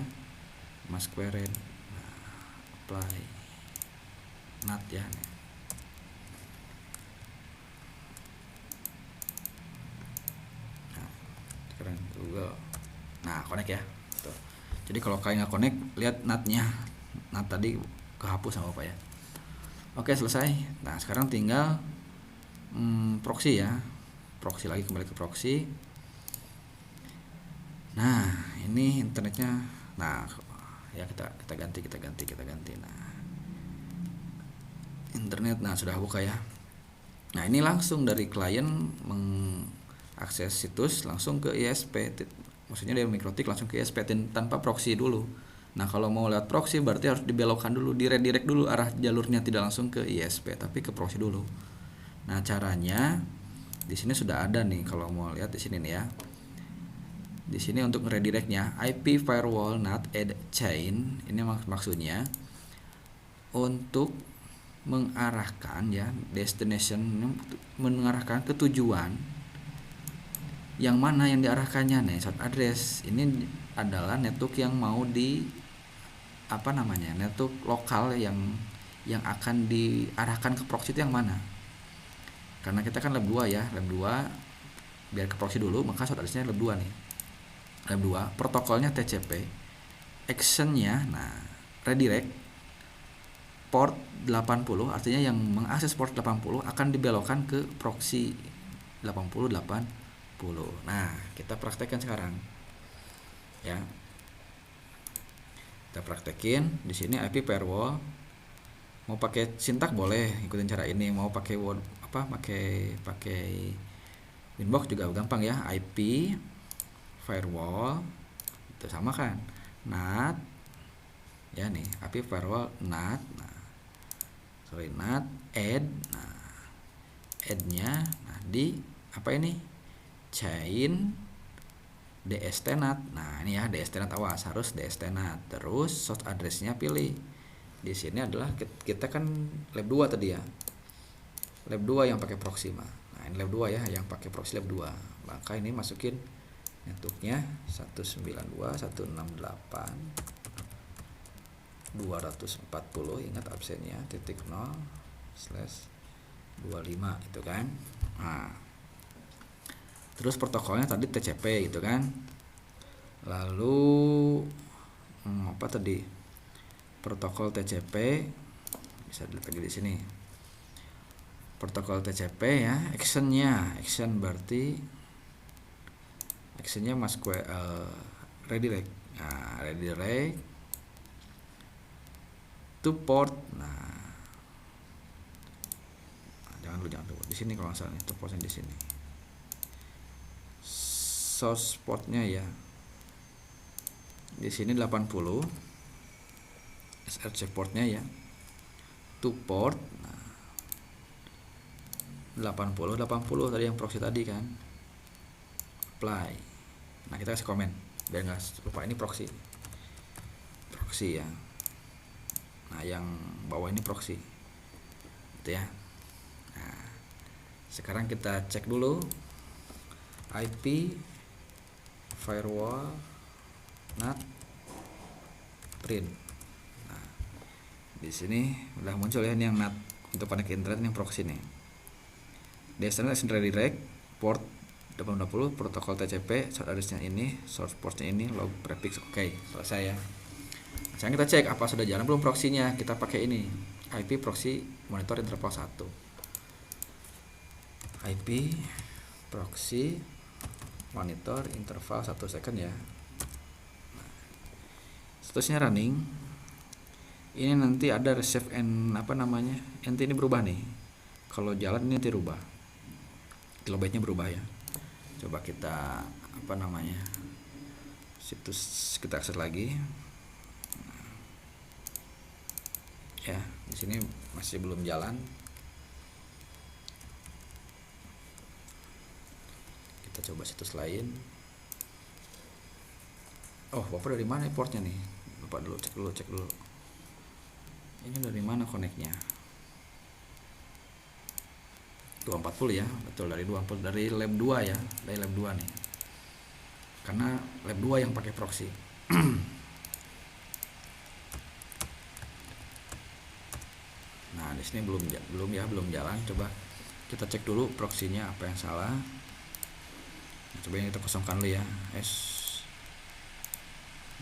S1: masquerade. Nah, apply NAT ya. Nah, sekarang Google. Nah, connect ya. Tuh. Jadi kalau kalian nggak connect, lihat NAT-nya. NAT tadi kehapus sama apa ya. Oke, selesai. Nah, sekarang tinggal proxy ya. Proxy lagi, kembali ke proxy. Nah, ini internetnya. Nah, ya kita ganti. Nah, internet, nah sudah buka ya. Nah, ini langsung dari klien mengakses situs langsung ke ISP. Maksudnya dari MikroTik langsung ke ISP tanpa proxy dulu. Nah, kalau mau lewat proxy berarti harus dibelokkan dulu, direct dulu arah jalurnya, tidak langsung ke ISP tapi ke proxy dulu. Nah, caranya di sini sudah ada nih, kalau mau lihat di sini nih ya. Di sini untuk redirectnya IP firewall NAT add chain, ini maksudnya untuk mengarahkan ya, destination, mengarahkan ke tujuan yang mana yang diarahkannya nih, short address. Ini adalah network yang mau network lokal yang akan diarahkan ke proxy itu yang mana. Karena kita kan lab 2 ya, lab 2 biar ke proxy dulu, maka short address-nya lab 2 nih. Lab 2, protokolnya TCP, actionnya, nah, redirect port 80, artinya yang mengakses port 80 akan dibelokkan ke proxy 80. Nah, kita praktekkan sekarang ya. Kita praktekin di sini IP firewall. Mau pakai sintak boleh, ikutin cara ini. Mau pakai word pakai Winbox juga gampang ya. IP firewall itu sama kan, NAT ya nih, IP firewall NAT. NAT add. Nah, add-nya di apa ini? Chain DST NAT. Nah, ini ya DST NAT, awas harus DST NAT. Terus source address-nya pilih. Di sini adalah kita kan lab 2 tadi ya. Lab 2 yang pakai proxy mah. Nah, ini lab 2 ya yang pakai proxy lab 2. Maka ini masukin networknya 192.168.240, ingat absennya .0/25 itu kan. Nah, terus protokolnya tadi TCP gitu kan. Lalu apa tadi, protokol TCP bisa dilihat lagi di sini. Protokol TCP ya, action berarti actionnya redirect. Nah, redirect to port. Nah, jangan dulu di sini kalau nggak salah, itu portnya di sini. Source portnya ya di sini 80, SRC portnya ya, to port. Nah, 80 tadi yang proxy tadi kan, apply. Nah, kita kasih komen biar nggak lupa, ini proxy ya. Nah, yang bawah ini proxy gitu ya. Nah, sekarang kita cek dulu IP firewall NAT print. Nah, di sini udah muncul ya, ini yang NAT untuk connect internet, yang proxy nih. Destination redirect port 80, protokol TCP, source address-nya ini, source port-nya ini, log prefix. Oke, selesai ya. Sekarang kita cek apa sudah jalan belum proxy-nya. Kita pakai ini, IP proxy monitor interval 1. IP proxy monitor interval 1 second ya. Nah, seterusnya running. Ini nanti ada receive and nanti ini berubah nih. Kalau jalan ini nanti berubah, kilobyte-nya berubah ya. Coba kita situs kita akses lagi. Ya, di sini masih belum jalan. coba situs lain. Oh, Bapak dari mana portnya nih? Bapak dulu cek dulu. Ini dari mana koneknya? 240 ya, betul, dari 240, dari lab 2 ya, dari lab 2 nih. Karena lab 2 yang pakai proxy. Nah, di sini belum jalan. Coba kita cek dulu proxy-nya apa yang salah. Nah, coba yang kita kosongkan dulu ya.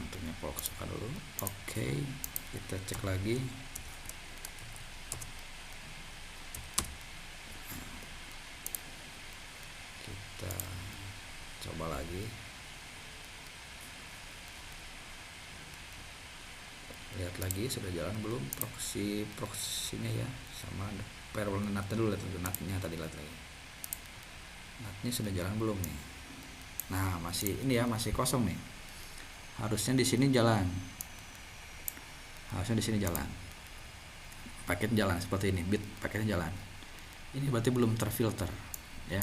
S1: Untuknya kosongkan dulu. Oke, kita cek lagi. Kita coba lagi. Lihat lagi sudah jalan belum proxy-nya ya, sama firewall NAT dulu, lihat NAT-nya tadi, lihat lagi. NAT-nya sudah jalan belum nih? Nah, masih ini ya, masih kosong nih. Harusnya di sini jalan. Paket jalan seperti ini, bit paketnya jalan. Ini berarti belum terfilter ya.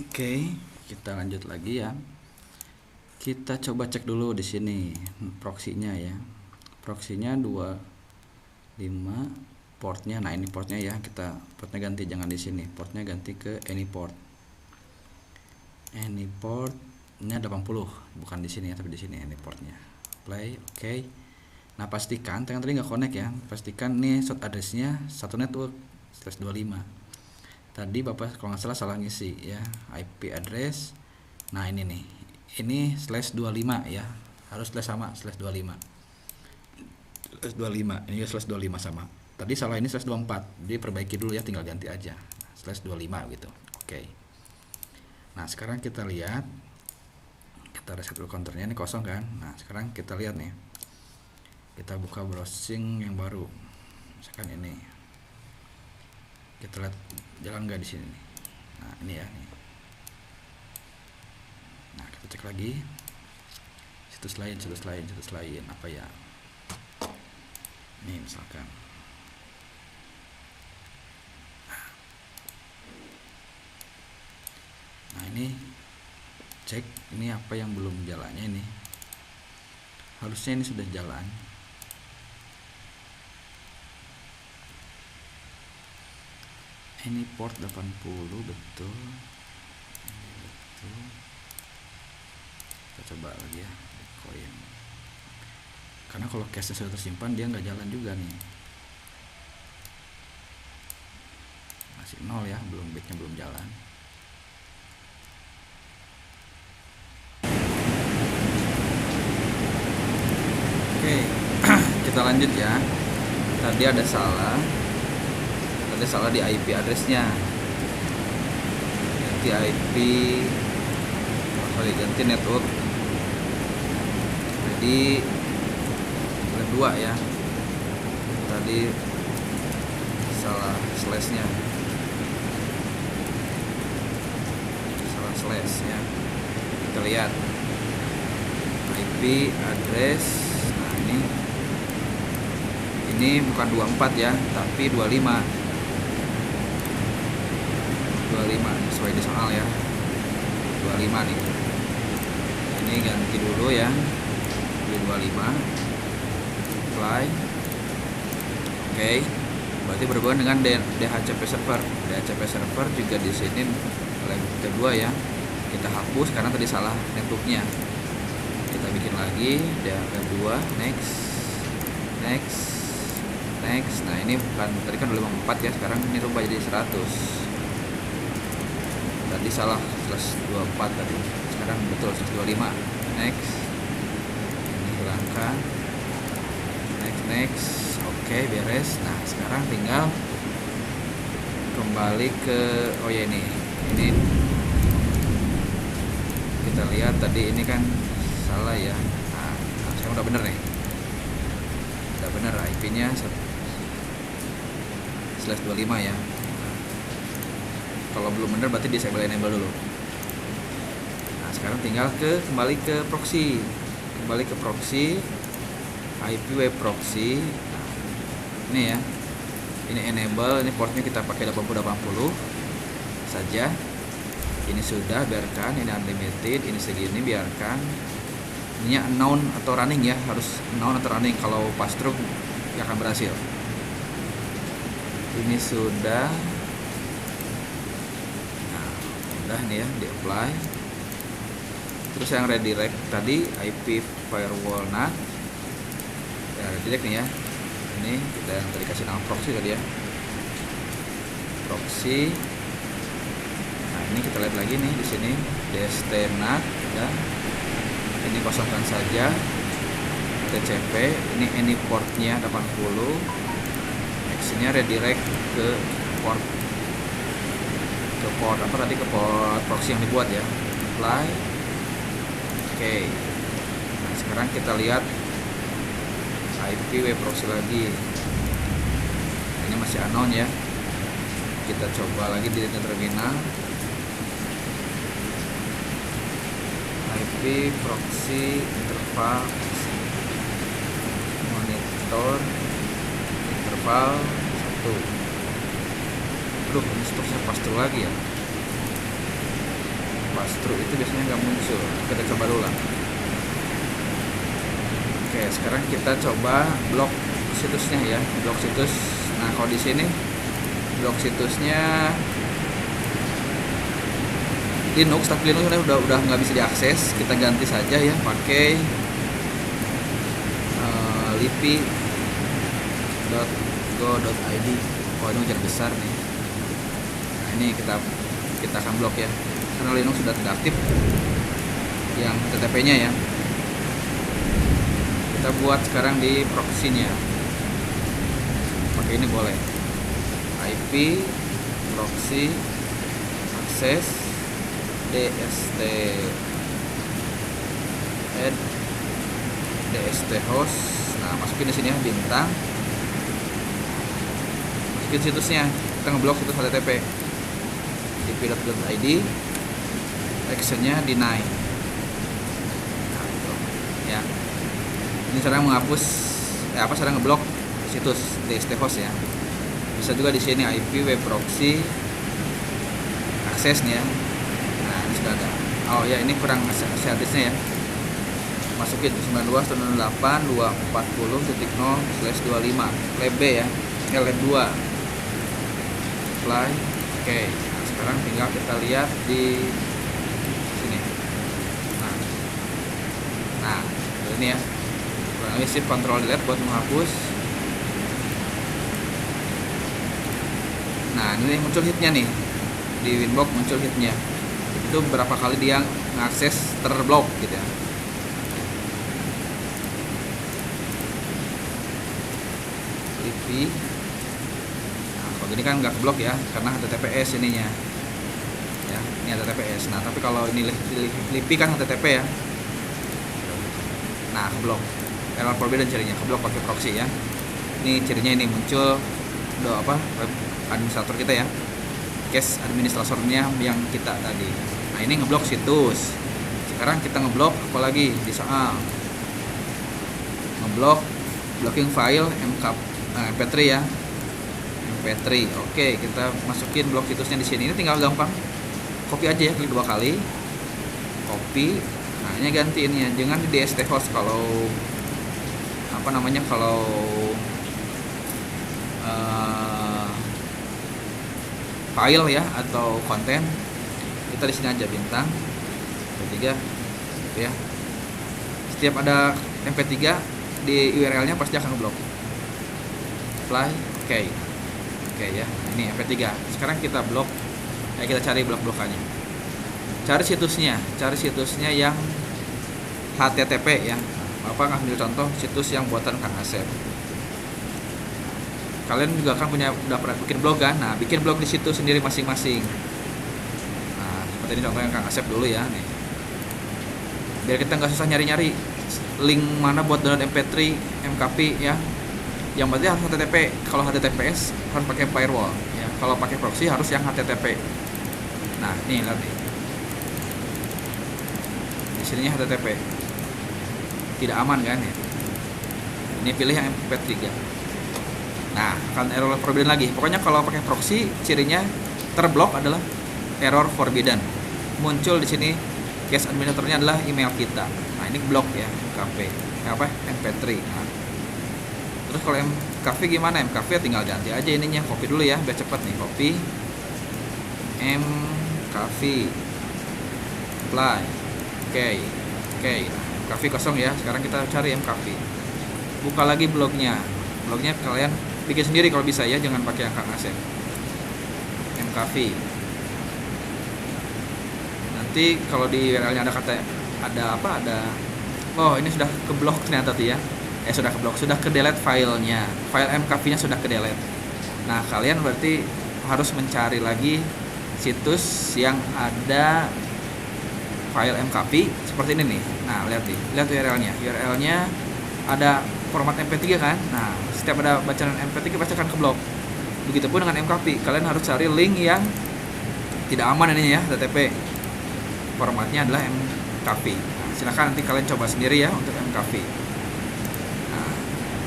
S1: Oke, kita lanjut lagi ya. Kita coba cek dulu di sini proxy-nya ya. Proxy-nya 25 portnya. Nah, ini portnya ya. Kita portnya ganti, jangan di sini. Portnya ganti ke any port. Any portnya 80, bukan di sini ya, tapi di sini any portnya. Play, oke. Nah, pastikan tadi nggak connect ya. Pastikan nih short address-nya satu network /25. Tadi Bapak kalau nggak salah ngisi ya, IP address. Nah, ini nih. Ini /25 ya, harus sama /25. /25, ini /25 sama. Tadi salah, ini /24. Jadi perbaiki dulu ya, tinggal ganti aja /25 gitu. Oke. Nah, sekarang kita lihat, kita reset dulu counternya, ini kosong kan. Nah, sekarang kita lihat nih, kita buka browsing yang baru, misalkan ini, kita lihat jalan nggak di sini nih. Nah, ini ya nih. Nah, kita cek lagi situs lain apa ya, nih misalkan. Nah, ini cek ini apa yang belum jalannya ini. Harusnya ini sudah jalan. Ini port 80 betul. Kita coba lagi ya, Bitcoin. Karena kalau cache sudah tersimpan, dia nggak jalan juga nih. Masih 0 ya, bitnya belum jalan. Oke, kita lanjut ya. Tadi ada salah di IP addressnya. Ganti network. Jadi kedua ya. Tadi salah slashnya. Salah slash ya. Kita lihat IP address. Nah, ini bukan 24 ya, tapi 25 sesuai di soal ya. 25 nih. Ini ganti dulu ya, di 25 apply. Oke, berarti berhubungan dengan DHCP server. DHCP server juga di sini lab kedua ya, kita hapus karena tadi salah networknya. Kita bikin lagi lab 2, next. Nah, ini bukan, tadi kan 24 ya, sekarang ini rubah jadi 100. Tadi salah /24 tadi, sekarang betul 125. Next, ini hilangkan. Next. Oke, beres. Nah, sekarang tinggal kembali ke ini kita lihat tadi ini kan salah ya. Nah, sekarang udah bener nih, udah bener IP-nya /25 ya. Kalau belum bener berarti disable enable dulu. Nah, sekarang tinggal kembali ke proxy, IP web proxy. Nah, ini ya, Ini enable, ini portnya kita pakai 8080 saja. Ini sudah, biarkan. Ini unlimited, ini segini, biarkan. Ini unknown atau running ya, harus unknown atau running. Kalau pass through ya akan berhasil. Ini sudah. Nah, udah nih ya, di apply. Terus yang redirect tadi IP firewall NAT ya, redirect nih ya. Ini kita yang tadi kasih nama proxy tadi ya, proxy. Nah ini kita lihat lagi nih di sini DST NAT ya. Ini kosongkan saja TCP. Ini any portnya 80. Actionnya redirect ke port apa tadi, ke port proxy yang dibuat ya. Apply. Oke. Nah sekarang kita lihat IP web proxy lagi. Ini masih unknown ya. Kita coba lagi di terminal. IP proxy interval monitor interval 1. Aduh, ini stoknya pass-through lagi ya. Pass-through itu biasanya nggak muncul. Kita coba dulu lah. Oke, sekarang kita coba blok situsnya ya, blok situs. Nah, kalau di sini blok situsnya Linux, tapi Linux udah nggak bisa diakses. Kita ganti saja ya, pakai lipi.go.id. Oh, ini ujar besar nih. Nah, ini kita akan blok ya, karena Linux sudah tidak aktif yang TTP-nya ya. Kita buat sekarang di proxy-nya. Pakai ini boleh. IP proxy akses DST host. Nah, masukin di sini ya, bintang. Masukin situsnya. Kita ngeblok situs HTTP. ip.go.id. Actionnya deny. Nah, gitu. Ya. Ini cara menghapus cara ngeblok situs DST host ya. Bisa juga di sini IP web proxy akses nih ya. Nah, ini sudah ada. Oh ya, ini kurang address-nya ya. Masukin 92.240.0/25 lab B ya. Lab 2. Apply. Oke. Nah, sekarang tinggal kita lihat di sini. Nah, ini ya. Ini shift control delete buat menghapus. Nah, ini muncul hitnya nih. Di Winbox muncul hitnya. Itu berapa kali dia ngakses terblok gitu ya. Lipi. Nah, kalau gini kan nggak keblok ya, karena HTTPS ininya. Ya, ini HTTPS. Nah, tapi kalau ini Lipi kan HTTP ya. Nah, keblok. Error forbidden cirinya, keblok pakai proxy ya. Ini cirinya ini muncul web administrator kita ya, cache administratornya yang kita tadi. Nah, ini ngeblok situs. Sekarang kita ngeblok apalagi di soal ngeblok blocking file MP3 ya, MP3. Oke, kita masukin blok situsnya di sini. Ini tinggal gampang copy aja ya, klik 2 kali, copy. Nah, ini ganti ini ya, jangan di DST host. Kalau kalau file ya atau konten, kita di sini aja bintang MP3 ya. Setiap ada MP3 di URL-nya pasti akan ngeblok. Apply. Oke ya, ini MP3. Sekarang kita blok. Kita cari blok-blokannya. Cari situsnya yang HTTP ya. Bapak ngambil contoh situs yang buatan Kang Asep. Kalian juga kan udah pernah bikin blog kan? Nah, bikin blog di situ sendiri masing-masing. Nah, seperti ini contohnya Kang Asep dulu ya nih. Biar kita nggak susah nyari-nyari link mana buat download MP3, MKP ya. Yang berarti harus HTTP. Kalau HTTPS harus pakai firewall ya. Kalau pakai proxy harus yang HTTP. Nah, nih lihat nih. Di sininya HTTP. Tidak aman kan ya. Ini pilih yang MP3. Nah, akan error forbidden lagi. Pokoknya kalau pakai proxy, cirinya terblok adalah error forbidden. Muncul di sini cache administratornya adalah email kita. Nah, ini blok ya, MP3. Nah, terus kalau MKV gimana? MKV tinggal ganti aja ininya, copy dulu ya, biar cepet nih. Copy MKV, apply, oke. Nah, MKV kosong ya. Sekarang kita cari MKV. Buka lagi blognya kalian bikin sendiri kalau bisa ya, jangan pakai yang Kang Asep. MKV. Nanti kalau di URL-nya ada oh, ini sudah keblok ternyata tuh ya. Sudah ke delete filenya. File MKV-nya sudah ke delete. Nah, kalian berarti harus mencari lagi situs yang ada file MKV seperti ini nih. Nah, lihat URL-nya. URL-nya ada format MP3 kan. Nah, setiap ada bacaan MP3 pasti akan keblok. Begitupun dengan MKV, kalian harus cari link yang tidak aman ini ya, HTTP. Formatnya adalah MKV. Nah, silakan nanti kalian coba sendiri ya untuk MKV. Nah,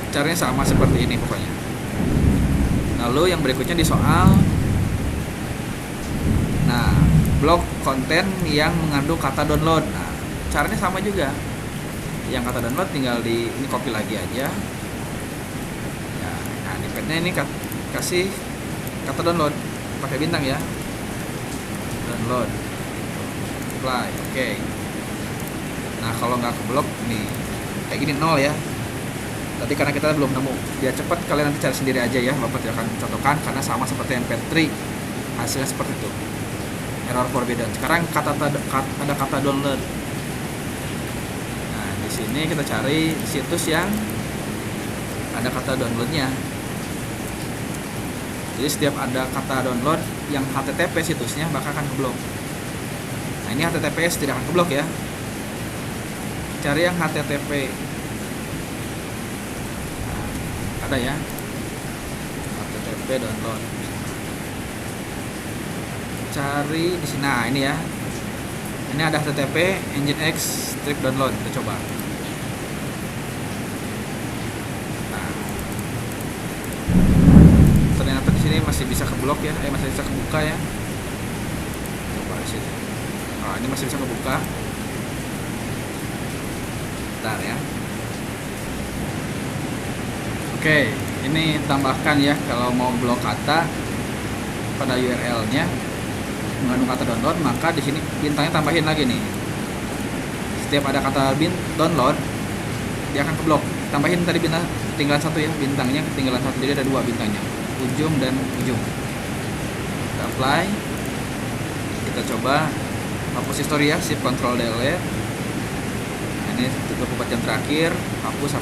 S1: caranya sama seperti ini pokoknya. Lalu yang berikutnya di soal, nah, blok konten yang mengandung kata download. Nah, caranya sama juga. Yang kata download tinggal ini copy lagi aja. Nah, di padnya ini kasih kata download pakai bintang ya. Download, apply, oke. Nah, kalau nggak keblok nih kayak gini 0 ya. Tadi karena kita belum nemu. Biar cepat kalian nanti cari sendiri aja ya. Bapak tidak akan contohkan karena sama seperti MP3. Hasilnya seperti itu. Error forbidden. Sekarang ada kata download. Nah, di sini kita cari situs yang ada kata downloadnya. Jadi setiap ada kata download yang HTTP situsnya maka akan keblok. Nah, ini HTTPS tidak akan keblok ya. Cari yang HTTP. Nah, ada ya. HTTP download. Cari di sini. Nah, ini ya. Ini ada HTTP Nginx strip download. Kita coba. Nah, ternyata di sini masih bisa keblok ya. Masih bisa kebuka ya. Coba di sini. Oh, ini masih bisa kebuka. Bentar ya. Oke, ini tambahkan ya kalau mau blok kata pada URL-nya mengandung kata download, maka di sini bintangnya tambahin lagi nih. Setiap ada kata download, dia akan keblok. Tambahin tadi bintang ketinggalan satu ya, bintangnya ketinggalan satu, jadi ada 2 bintangnya, ujung dan ujung. Kita apply, kita coba hapus history ya, shift control delete. Nah, ini 24 jam terakhir, hapus.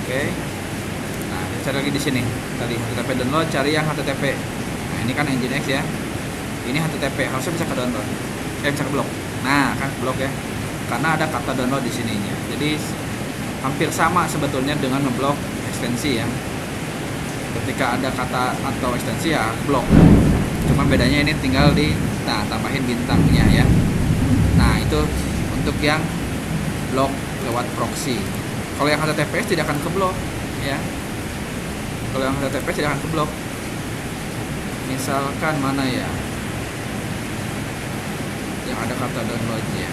S1: Oke. Nah, kita cari lagi di sini. Tadi HTTP download, cari yang HTTP. Nah, ini kan Nginx ya. Ini HTTP, harusnya bisa ke download. Bisa ke blok. Nah, kan blok ya. Karena ada kata download di sininya. Jadi hampir sama sebetulnya dengan ngeblok ekstensi ya. Ketika ada kata atau ekstensi ya blok. Cuma bedanya ini tinggal tambahin bintangnya ya. Nah, itu untuk yang blok lewat proxy. Kalau yang HTTPS tidak akan keblok ya. Kalau yang HTTPS tidak akan keblok. Misalkan mana ya yang ada kata downloadnya,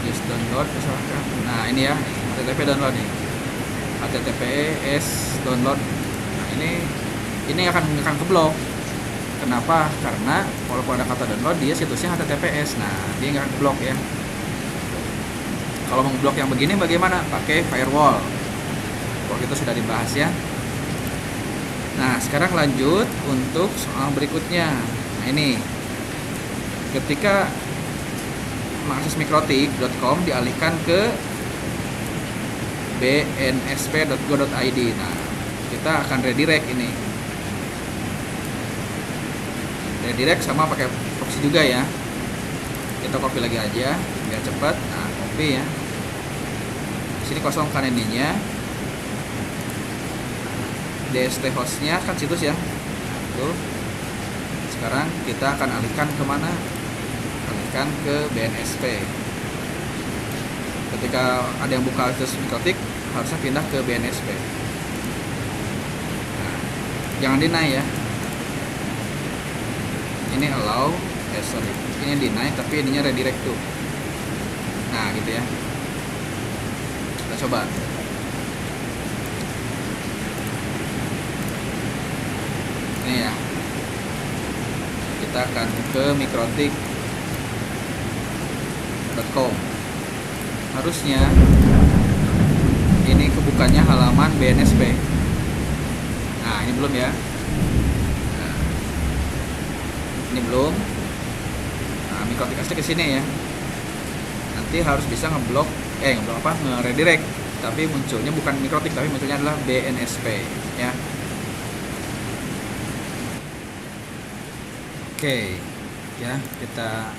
S1: just download misalkan. Nah, ini ya HTTP download nih, HTTPS download. Nah, ini akan keblok. Kenapa? Karena walaupun ada kata download, dia situsnya HTTPS. Nah, dia nggak akan keblok ya. Kalau mau blok yang begini bagaimana? Pakai firewall. Waktu itu sudah dibahas ya. Nah, sekarang lanjut untuk soal berikutnya. Nah, ini ketika mengakses mikrotik.com dialihkan ke bnsp.go.id. Nah, kita akan redirect ini. Redirect sama pakai proxy juga ya. Kita copy lagi aja biar cepat. Nah, copy ya. Sini kosongkan ininya. DST hostnya kan situs ya. Nah, tuh. Sekarang kita akan alihkan kemana? Alihkan ke BNSP. Ketika ada yang buka situs mikrotik, harusnya pindah ke BNSP. Nah, jangan deny ya. Ini allow, ini deny tapi ininya redirect tuh. Nah gitu ya. Kita coba. Ini ya. Kita akan ke mikrotik.com. Harusnya ini kebukanya halaman BNSP. Nah ini belum ya. Nah, ini belum. Nah, mikrotik asli ke sini ya. Nanti harus bisa ngeblok nge-redirect. Tapi munculnya bukan mikrotik, tapi munculnya adalah BNSP ya. Oke, ya kita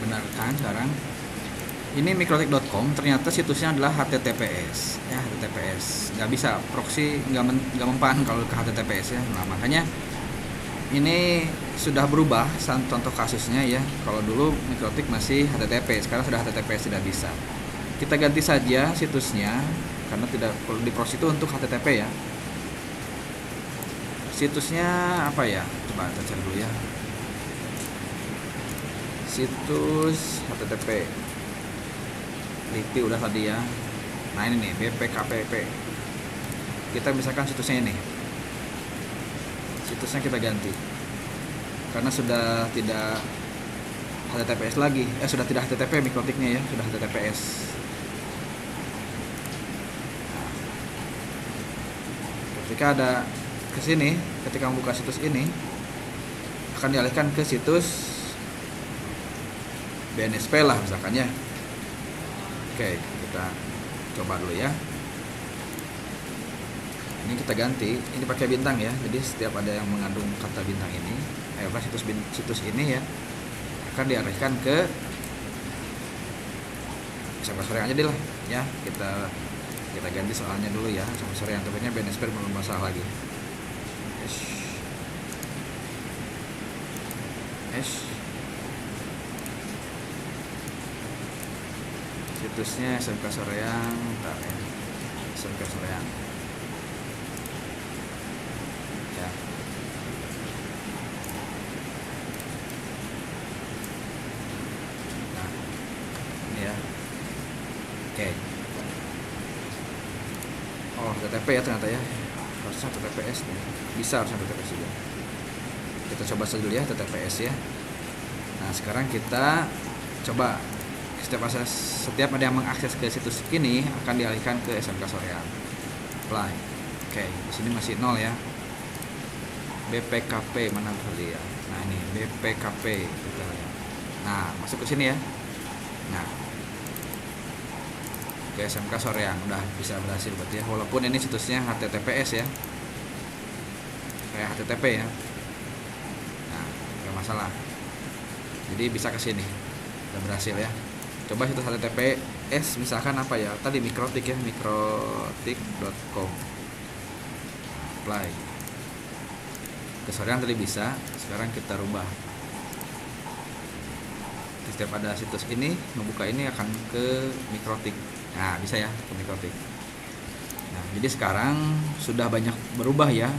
S1: benarkan sekarang. Ini mikrotik.com ternyata situsnya adalah HTTPS ya, HTTPS. Nggak bisa proxy, nggak mempan kalau ke HTTPS ya. Nah makanya ini sudah berubah contoh kasusnya ya. Kalau dulu mikrotik masih HTTP, sekarang sudah HTTPS tidak bisa. Kita ganti saja situsnya karena tidak perlu di proxy itu untuk HTTP ya. Situsnya apa ya? Coba kita cari dulu ya. Situs HTTP LIPI udah tadi ya. Nah ini nih BPKPP. Kita misalkan situsnya ini. Situsnya kita ganti. Karena sudah tidak HTTPS lagi. Sudah tidak HTTP mikrotiknya ya, sudah HTTPS. Nah, ketika ada ke sini, ketika membuka situs ini akan dialihkan ke situs BNSP lah misalkan ya. Oke, kita coba dulu ya. Ini kita ganti, ini pakai bintang ya. Jadi setiap ada yang mengandung kata bintang ini, situs ini ya, akan diarahkan ke SMK Soreang aja deh lah ya. Kita ganti soalnya dulu ya, SMK Soreang. Tentunya BNSP belum masalah lagi. Situsnya SMK Soreang, bentar ya. SMK Soreang. Ya. Nah, ini ya. Oke. Oh, HTTP ya ternyata ya. Harusnya HTTPS nih. Bisa harusnya HTTPS juga. Kita coba saja dulu ya HTTPS ya. Nah, sekarang kita coba setiap ada yang mengakses ke situs ini akan dialihkan ke SMK Soreang. Apply. Oke, di sini masih 0 ya. BPKP mana tadi ya? Nah, ini BPKP kita lihat. Nah, masuk ke sini ya. Nah, ke SMK Soreang udah bisa berhasil berarti ya. Walaupun ini situsnya HTTPS ya. Kayak HTTP ya. Nah, enggak masalah. Jadi bisa ke sini. Udah berhasil ya. Coba situs HTTPS misalkan apa ya? Tadi mikrotik ya, mikrotik.com. Apply. Ke Soreang tadi bisa, sekarang kita rubah. Setiap ada situs ini, membuka ini akan ke mikrotik. Nah, bisa ya ke mikrotik. Nah, jadi sekarang sudah banyak berubah ya.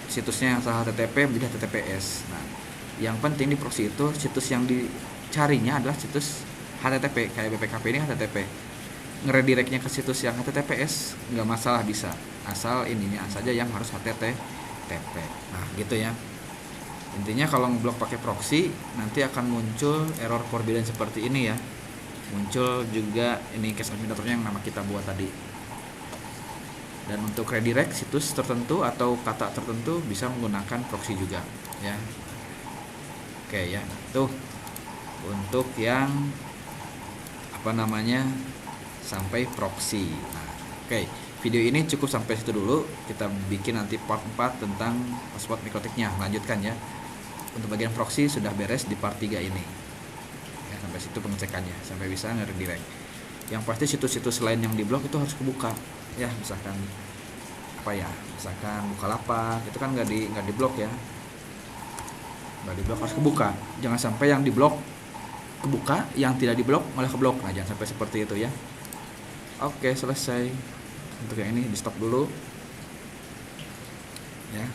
S1: Situsnya yang salah HTTP menjadi HTTPS. Nah, yang penting di proxy itu situs yang dicarinya adalah situs HTTP, kayak BPKP ini HTTP. Ngeredirectnya ke situs yang HTTPS nggak masalah, bisa, asal ininya saja yang harus HTTP. Nah gitu ya. Intinya kalau ngeblok pakai proxy nanti akan muncul error forbidden seperti ini ya. Muncul juga ini case administratornya yang nama kita buat tadi. Dan untuk redirect situs tertentu atau kata tertentu bisa menggunakan proxy juga ya. Oke ya, tuh untuk yang sampai proxy. Nah, oke, video ini cukup sampai situ dulu. Kita bikin nanti part 4 tentang password mikrotiknya. Lanjutkan ya. Untuk bagian proxy sudah beres di part 3 ini. Ya, sampai situ pengecekannya, sampai bisa nge-redirect. Yang pasti situs-situs lain yang diblok itu harus kebuka. Ya, misalkan misalkan Bukalapak itu kan nggak diblok ya. Nggak diblok, harus kebuka. Jangan sampai yang diblok kebuka, yang tidak diblok malah keblok. Nah, jangan sampai seperti itu ya. Oke, selesai. Untuk yang ini di stop dulu ya.